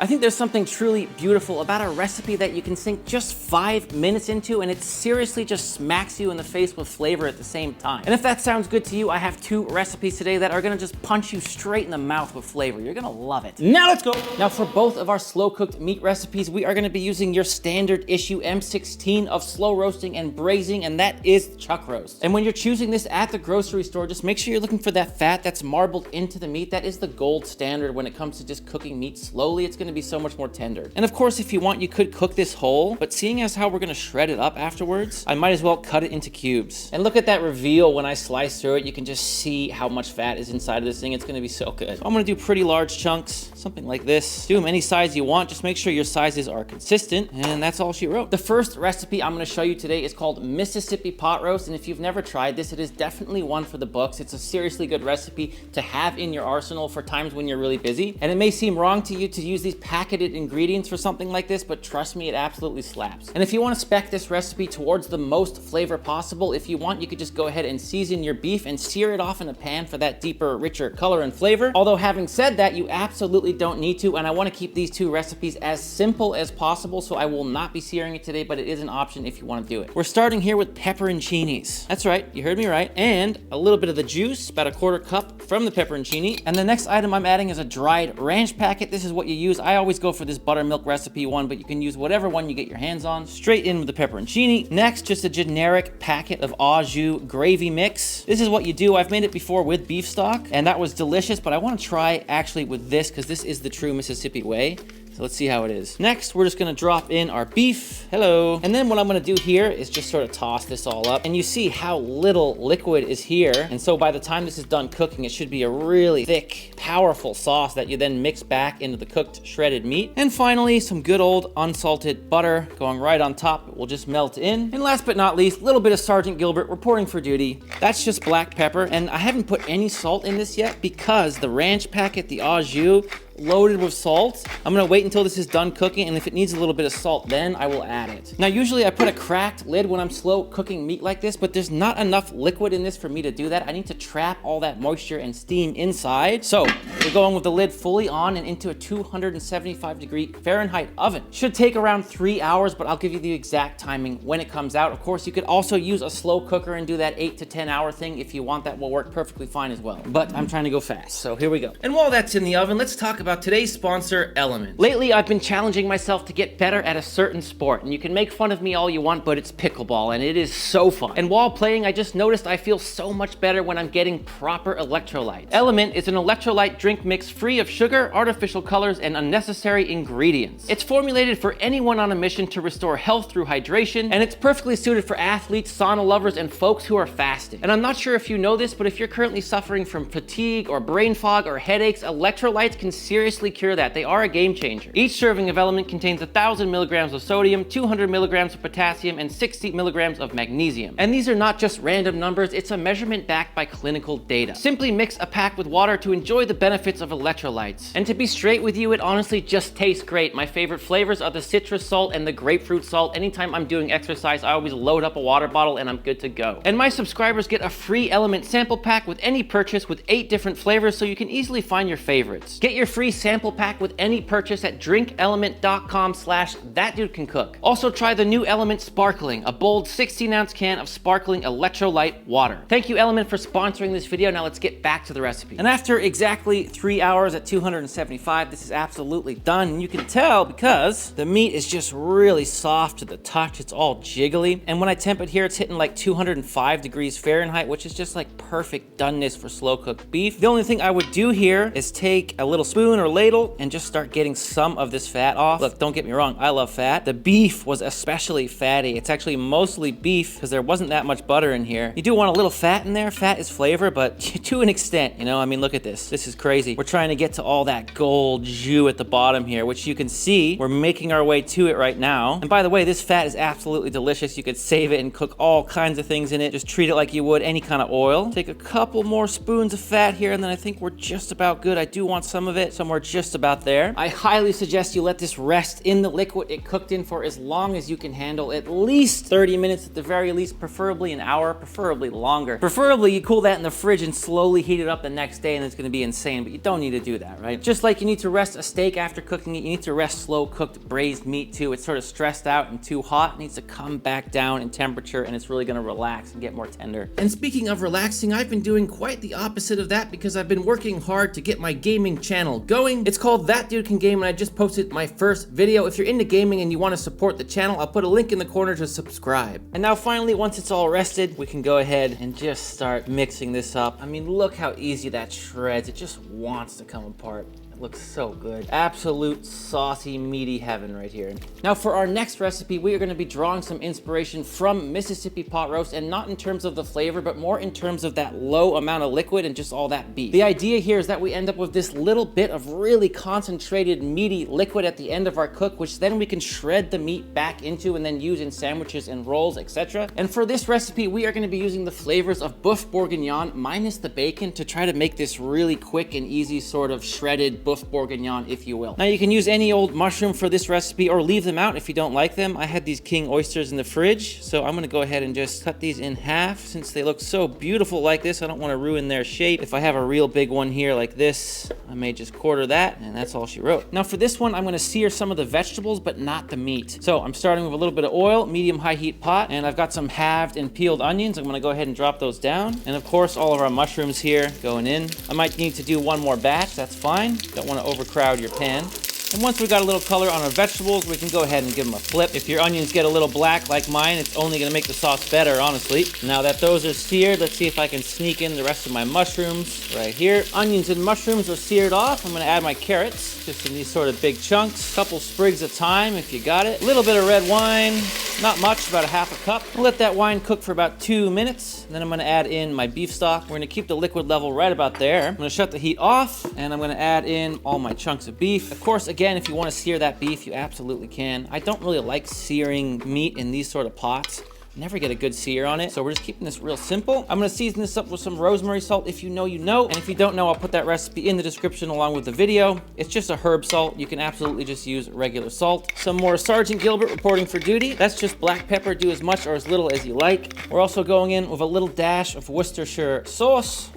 I think there's something truly beautiful about a recipe that you can sink just 5 minutes into and it seriously just smacks you in the face with flavor at the same time. And if that sounds good to you, I have 2 recipes today that are gonna just punch you straight in the mouth with flavor. You're gonna love it. Now let's go. Now for both of our slow cooked meat recipes, we are gonna be using your standard issue M16 of slow roasting and braising, and that is chuck roast. And when you're choosing this at the grocery store, just make sure you're looking for that fat that's marbled into the meat. That is the gold standard when it comes to just cooking meat slowly. It's gonna be so much more tender. And of course, if you want, you could cook this whole, but seeing as how we're gonna shred it up afterwards, I might as well cut it into cubes. And look at that reveal when I slice through it. You can just see how much fat is inside of this thing. It's gonna be so good. So I'm gonna do pretty large chunks, something like this. Do them any size you want. Just make sure your sizes are consistent, and that's all she wrote. The first recipe I'm gonna show you today is called Mississippi pot roast, and if you've never tried this, it is definitely one for the books. It's a seriously good recipe to have in your arsenal for times when you're really busy. And it may seem wrong to you to use these packaged ingredients for something like this, but trust me, it absolutely slaps. And if you want to spec this recipe towards the most flavor possible, if you want, you could just go ahead and season your beef and sear it off in a pan for that deeper, richer color and flavor. Although having said that, you absolutely don't need to, and I want to keep these 2 recipes as simple as possible, so I will not be searing it today, but it is an option if you want to do it. We're starting here with pepperoncinis. That's right, you heard me right. And a little bit of the juice, about a 1/4 cup from the pepperoncini. And the next item I'm adding is a dried ranch packet. This is what you use. I always go for this buttermilk recipe one, but you can use whatever one you get your hands on. Straight in with the pepperoncini. Next, just a generic packet of au jus gravy mix. This is what you do. I've made it before with beef stock, and that was delicious, but I want to try actually with this because this is the true Mississippi way. So let's see how it is. Next, we're just gonna drop in our beef. Hello. And then what I'm gonna do here is just sort of toss this all up. And you see how little liquid is here. And so by the time this is done cooking, it should be a really thick, powerful sauce that you then mix back into the cooked shredded meat. And finally, some good old unsalted butter going right on top. It will just melt in. And last but not least, a little bit of Sergeant Gilbert reporting for duty. That's just black pepper. And I haven't put any salt in this yet because the ranch packet, the au jus, loaded with salt. I'm gonna wait until this is done cooking, and if it needs a little bit of salt, then I will add it. Now, usually I put a cracked lid when I'm slow cooking meat like this, but there's not enough liquid in this for me to do that. I need to trap all that moisture and steam inside. So we're going with the lid fully on and into a 275-degree Fahrenheit oven. Should take around 3 hours, but I'll give you the exact timing when it comes out. Of course, you could also use a slow cooker and do that 8 to 10 hour thing if you want. That will work perfectly fine as well. But I'm trying to go fast, so here we go. And while that's in the oven, let's talk about today's sponsor, Element. Lately, I've been challenging myself to get better at a certain sport, and you can make fun of me all you want, but it's pickleball, and it is so fun. And while playing, I just noticed I feel so much better when I'm getting proper electrolytes. Element is an electrolyte drink mix free of sugar, artificial colors, and unnecessary ingredients. It's formulated for anyone on a mission to restore health through hydration, and it's perfectly suited for athletes, sauna lovers, and folks who are fasting. And I'm not sure if you know this, but if you're currently suffering from fatigue or brain fog or headaches, electrolytes can seriously cure that. They are a game changer. Each serving of Element contains 1,000 milligrams of sodium, 200 milligrams of potassium, and 60 milligrams of magnesium. And these are not just random numbers, it's a measurement backed by clinical data. Simply mix a pack with water to enjoy the benefits of electrolytes. And to be straight with you, it honestly just tastes great. My favorite flavors are the citrus salt and the grapefruit salt. Anytime I'm doing exercise, I always load up a water bottle and I'm good to go. And my subscribers get a free Element sample pack with any purchase with 8 different flavors, so you can easily find your favorites. Get your free sample pack with any purchase at drinkelement.com/ThatDudeCanCook. Also try the new Element Sparkling, a bold 16-ounce can of sparkling electrolyte water. Thank you, Element, for sponsoring this video. Now let's get back to the recipe. And after exactly 3 hours at 275, this is absolutely done. And you can tell because the meat is just really soft to the touch. It's all jiggly. And when I temp it here, it's hitting like 205 degrees Fahrenheit, which is just like perfect doneness for slow cooked beef. The only thing I would do here is take a little spoon or ladle and just start getting some of this fat off. Look, don't get me wrong, I love fat. The beef was especially fatty. It's actually mostly beef because there wasn't that much butter in here. You do want a little fat in there. Fat is flavor, but to an extent, you know, I mean, look at this. This is crazy. We're trying to get to all that gold jus at the bottom here, which you can see we're making our way to it right now. And by the way, this fat is absolutely delicious. You could save it and cook all kinds of things in it. Just treat it like you would any kind of oil. Take a couple more spoons of fat here, and then I think we're just about good. I do want some of it, somewhere just about there. I highly suggest you let this rest in the liquid it cooked in for as long as you can handle, at least 30 minutes at the very least, preferably an hour, preferably longer. Preferably you cool that in the fridge and slowly heat it up the next day, and it's gonna be insane, but you don't need to do that, right? Just like you need to rest a steak after cooking it, you need to rest slow cooked braised meat too. It's sort of stressed out and too hot, it needs to come back down in temperature, and it's really gonna relax and get more tender. And speaking of relaxing, I've been doing quite the opposite of that because I've been working hard to get my gaming channel going. It's called That Dude Can Game, and I just posted my first video. If you're into gaming and you want to support the channel, I'll put a link in the corner to subscribe. And now finally, once it's all rested, we can go ahead and just start mixing this up. I mean, look how easy that shreds. It just wants to come apart. Looks so good. Absolute saucy, meaty heaven right here. Now for our next recipe, we are gonna be drawing some inspiration from Mississippi pot roast, and not in terms of the flavor, but more in terms of that low amount of liquid and just all that beef. The idea here is that we end up with this little bit of really concentrated, meaty liquid at the end of our cook, which then we can shred the meat back into and then use in sandwiches and rolls, etc. And for this recipe, we are gonna be using the flavors of Boeuf Bourguignon minus the bacon to try to make this really quick and easy sort of shredded Boeuf Bourguignon, if you will. Now you can use any old mushroom for this recipe or leave them out if you don't like them. I had these king oysters in the fridge, so I'm gonna go ahead and just cut these in half. Since they look so beautiful like this, I don't wanna ruin their shape. If I have a real big one here like this, I may just quarter that, and that's all she wrote. Now for this one, I'm gonna sear some of the vegetables, but not the meat. So I'm starting with a little bit of oil, medium high heat pot, and I've got some halved and peeled onions. I'm gonna go ahead and drop those down. And of course, all of our mushrooms here going in. I might need to do one more batch, that's fine. Don't wanna overcrowd your pan. And once we've got a little color on our vegetables, we can go ahead and give them a flip. If your onions get a little black like mine, it's only gonna make the sauce better, honestly. Now that those are seared, let's see if I can sneak in the rest of my mushrooms right here. Onions and mushrooms are seared off. I'm gonna add my carrots, just in these sort of big chunks. Couple sprigs of thyme if you got it. A little bit of red wine, not much, about a half a cup. I'll let that wine cook for about 2 minutes. Then I'm gonna add in my beef stock. We're gonna keep the liquid level right about there. I'm gonna shut the heat off, and I'm gonna add in all my chunks of beef. Of course, again, if you want to sear that beef, you absolutely can. I don't really like searing meat in these sort of pots. Never get a good sear on it, so we're just keeping this real simple. I'm gonna season this up with some rosemary salt. If you know, you know. And if you don't know, I'll put that recipe in the description along with the video. It's just a herb salt. You can absolutely just use regular salt. Some more Sergeant Gilbert reporting for duty. That's just black pepper. Do as much or as little as you like. We're also going in with a little dash of Worcestershire sauce.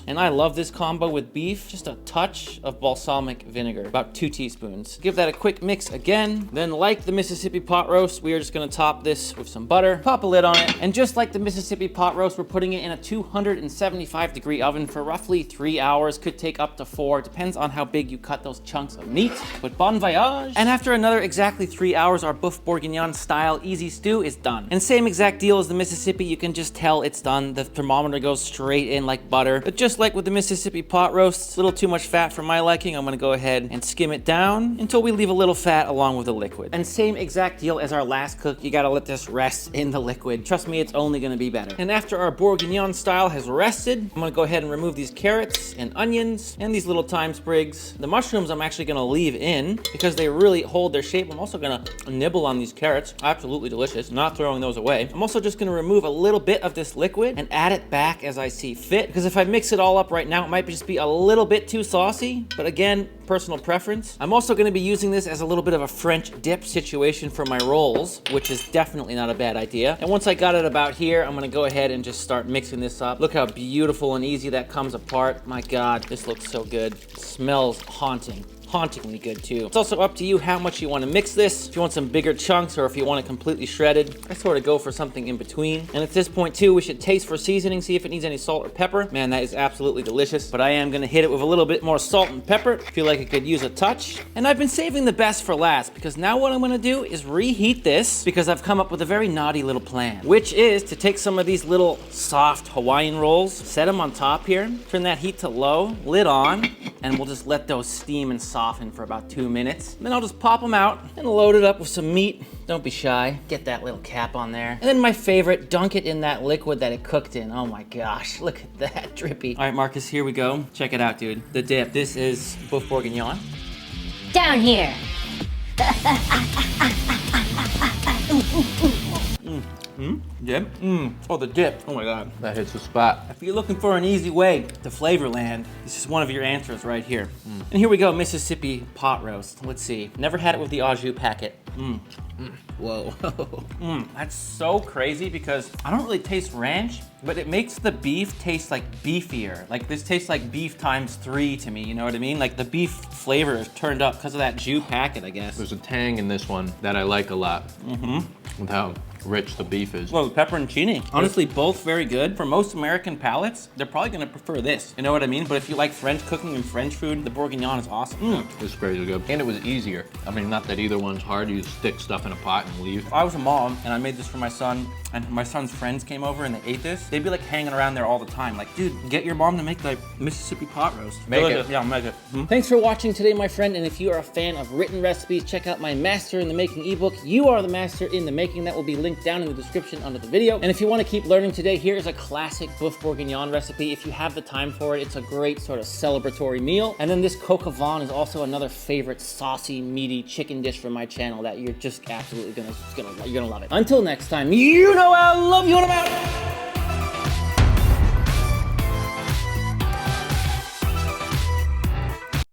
And I love this combo with beef. Just a touch of balsamic vinegar, about 2 teaspoons. Give that a quick mix again. Then, like the Mississippi pot roast, we are just gonna top this with some butter, pop a lid on it, and just like the Mississippi pot roast, we're putting it in a 275-degree oven for roughly 3 hours. Could take up to 4, depends on how big you cut those chunks of meat. But bon voyage! And after another exactly 3 hours, our Boeuf Bourguignon style easy stew is done. And same exact deal as the Mississippi, you can just tell it's done. The thermometer goes straight in like butter. But just like with the Mississippi pot roast, a little too much fat for my liking. I'm gonna go ahead and skim it down until we leave a little fat along with the liquid. And same exact deal as our last cook, you gotta let this rest in the liquid. Trust me, it's only gonna be better. And after our Bourguignon style has rested, I'm gonna go ahead and remove these carrots and onions and these little thyme sprigs. The mushrooms I'm actually gonna leave in because they really hold their shape. I'm also gonna nibble on these carrots. Absolutely delicious. Not throwing those away. I'm also just gonna remove a little bit of this liquid and add it back as I see fit, because if I mix it all up right now, it might just be a little bit too saucy, but again, personal preference. I'm also gonna be using this as a little bit of a French dip situation for my rolls, which is definitely not a bad idea. And once I got it about here, I'm gonna go ahead and just start mixing this up. Look how beautiful and easy that comes apart. My God, this looks so good. It smells haunting. Hauntingly good too. It's also up to you how much you want to mix this. If you want some bigger chunks or if you want it completely shredded, I sort of go for something in between. And at this point too, we should taste for seasoning, see if it needs any salt or pepper. Man, that is absolutely delicious. But I am gonna hit it with a little bit more salt and pepper. I feel like it could use a touch. And I've been saving the best for last, because now what I'm gonna do is reheat this, because I've come up with a very naughty little plan, which is to take some of these little soft Hawaiian rolls, set them on top here, turn that heat to low, lid on, and we'll just let those steam and soften for about 2 minutes. Then I'll just pop them out and load it up with some meat. Don't be shy. Get that little cap on there. And then my favorite, dunk it in that liquid that it cooked in. Oh my gosh, look at that, drippy. All right, Marcus, here we go. Check it out, dude. The dip. This is Boeuf Bourguignon. Down here. Dip? Oh, the dip. Oh my God. That hits the spot. If you're looking for an easy way to Flavorland, this is one of your answers right here. And here we go, Mississippi pot roast. Let's see. Never had it with the au jus packet. Whoa. That's so crazy because I don't really taste ranch, but it makes the beef taste like beefier. Like this tastes like beef ×3 to me, you know what I mean? Like the beef flavor is turned up because of that jus packet, I guess. There's a tang in this one that I like a lot. With how rich the beef is. Well, pepperoncini. Honestly, both very good. For most American palates, they're probably gonna prefer this. You know what I mean? But if you like French cooking and French food, the bourguignon is awesome. It's crazy good. And it was easier. I mean, not that either one's hard. You just stick stuff in a pot and leave. If I was a mom and I made this for my son, and my son's friends came over and they ate this, they'd be like hanging around there all the time. Like, dude, get your mom to make the Mississippi pot roast. Make Delicious. it. Yeah, make it. Thanks for watching today, my friend. And if you are a fan of written recipes, check out my Master in the Making ebook, You Are the Master in the Making. That will be linked down in the description under the video. And if you want to keep learning today, here is a classic boeuf bourguignon recipe. If you have the time for it, it's a great sort of celebratory meal. And then this coq au vin is also another favorite saucy, meaty chicken dish from my channel that you're just absolutely you're gonna love it. Until next time, you know I love you and I'm out.